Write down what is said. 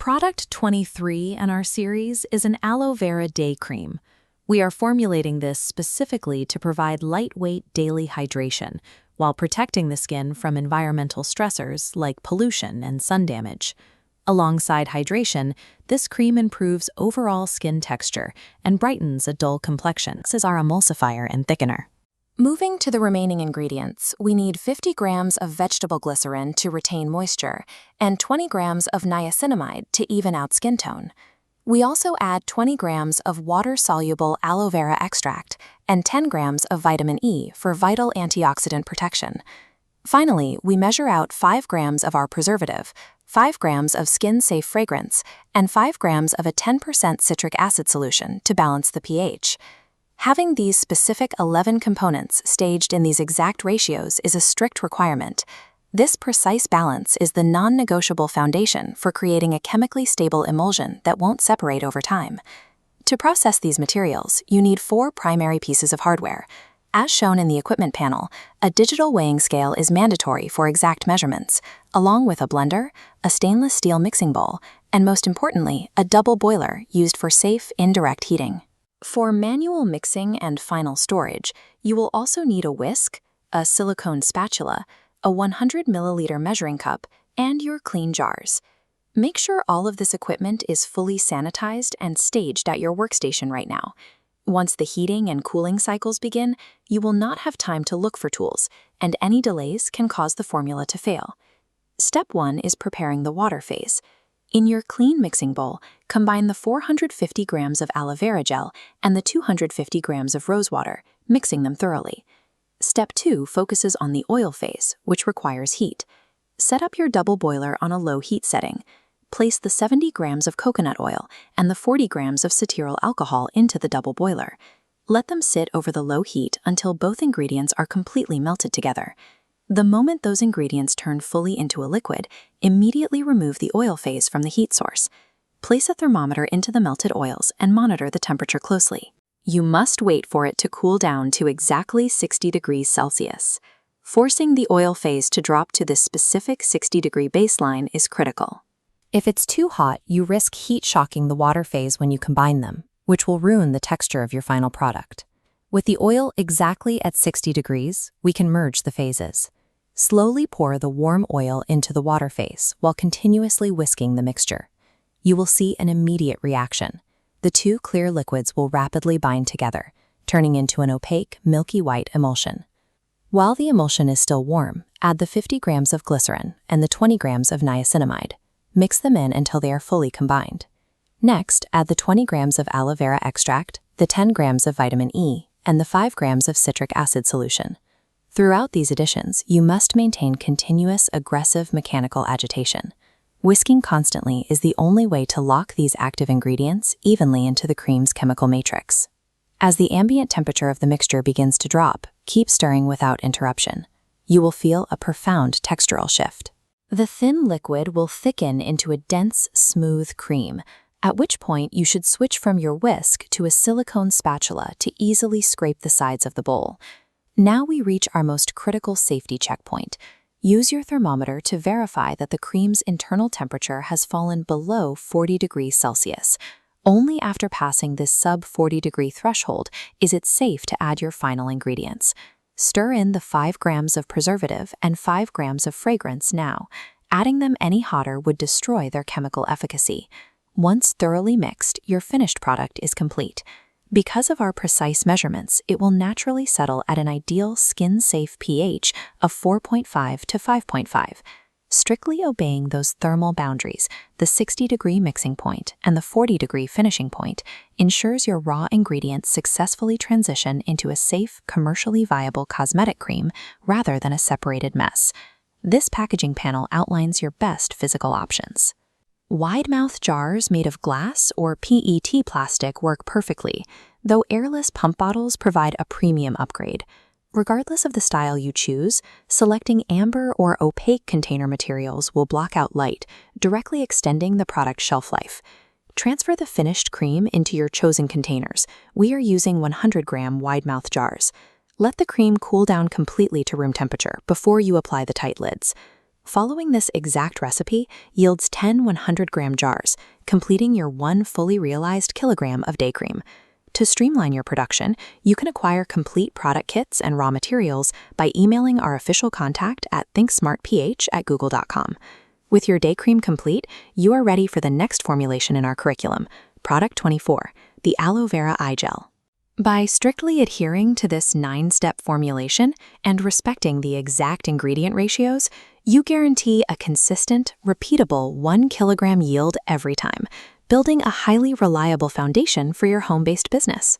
Product 23 in our series is an Aloe Vera Day Cream. We are formulating this specifically to provide lightweight daily hydration while protecting the skin from environmental stressors like pollution and sun damage. Alongside hydration, this cream improves overall skin texture and brightens a dull complexion. This is our emulsifier and thickener. Moving to the remaining ingredients, we need 50 grams of vegetable glycerin to retain moisture and 20 grams of niacinamide to even out skin tone. We also add 20 grams of water-soluble aloe vera extract and 10 grams of vitamin E for vital antioxidant protection. Finally, we measure out 5 grams of our preservative, 5 grams of skin-safe fragrance, and 5 grams of a 10% citric acid solution to balance the pH. Having these specific 11 components staged in these exact ratios is a strict requirement. This precise balance is the non-negotiable foundation for creating a chemically stable emulsion that won't separate over time. To process these materials, you need 4 primary pieces of hardware. As shown in the equipment panel, a digital weighing scale is mandatory for exact measurements, along with a blender, a stainless steel mixing bowl, and most importantly, a double boiler used for safe, indirect heating. For manual mixing and final storage, you will also need a whisk, a silicone spatula, a 100 milliliter measuring cup, and your clean jars. Make sure all of this equipment is fully sanitized and staged at your workstation right now. Once the heating and cooling cycles begin, you will not have time to look for tools, and any delays can cause the formula to fail. Step 1 is preparing the water phase. In your clean mixing bowl, combine the 450 grams of aloe vera gel and the 250 grams of rose water, mixing them thoroughly. Step 2 focuses on the oil phase, which requires heat. Set up your double boiler on a low heat setting. Place the 70 grams of coconut oil and the 40 grams of cetyl alcohol into the double boiler. Let them sit over the low heat until both ingredients are completely melted together. The moment those ingredients turn fully into a liquid, immediately remove the oil phase from the heat source. Place a thermometer into the melted oils and monitor the temperature closely. You must wait for it to cool down to exactly 60 degrees Celsius. Forcing the oil phase to drop to this specific 60-degree baseline is critical. If it's too hot, you risk heat shocking the water phase when you combine them, which will ruin the texture of your final product. With the oil exactly at 60 degrees, we can merge the phases. Slowly pour the warm oil into the water phase while continuously whisking the mixture. You will see an immediate reaction. The 2 clear liquids will rapidly bind together, turning into an opaque, milky white emulsion. While the emulsion is still warm, add the 50 grams of glycerin and the 20 grams of niacinamide. Mix them in until they are fully combined. Next, add the 20 grams of aloe vera extract, the 10 grams of vitamin E, and the 5 grams of citric acid solution. Throughout these additions, you must maintain continuous, aggressive mechanical agitation. Whisking constantly is the only way to lock these active ingredients evenly into the cream's chemical matrix. As the ambient temperature of the mixture begins to drop, keep stirring without interruption. You will feel a profound textural shift. The thin liquid will thicken into a dense, smooth cream, at which point you should switch from your whisk to a silicone spatula to easily scrape the sides of the bowl. Now we reach our most critical safety checkpoint. Use your thermometer to verify that the cream's internal temperature has fallen below 40 degrees Celsius. Only after passing this sub-40 degree threshold is it safe to add your final ingredients. Stir in the 5 grams of preservative and 5 grams of fragrance now. Adding them any hotter would destroy their chemical efficacy. Once thoroughly mixed, your finished product is complete. Because of our precise measurements, it will naturally settle at an ideal skin-safe pH of 4.5 to 5.5. Strictly obeying those thermal boundaries, the 60-degree mixing point and the 40-degree finishing point, ensures your raw ingredients successfully transition into a safe, commercially viable cosmetic cream rather than a separated mess. This packaging panel outlines your best physical options. Wide-mouth jars made of glass or PET plastic work perfectly, though airless pump bottles provide a premium upgrade. Regardless of the style you choose, selecting amber or opaque container materials will block out light, directly extending the product's shelf life. Transfer the finished cream into your chosen containers. We are using 100-gram wide-mouth jars. Let the cream cool down completely to room temperature before you apply the tight lids. Following this exact recipe yields 10 100-gram jars, completing your one fully realized kilogram of day cream. To streamline your production, you can acquire complete product kits and raw materials by emailing our official contact at thinksmartph@google.com. With your day cream complete, you are ready for the next formulation in our curriculum, Product 24, the Aloe Vera Eye Gel. By strictly adhering to this 9-step formulation and respecting the exact ingredient ratios, you guarantee a consistent, repeatable 1 kilogram yield every time, building a highly reliable foundation for your home-based business.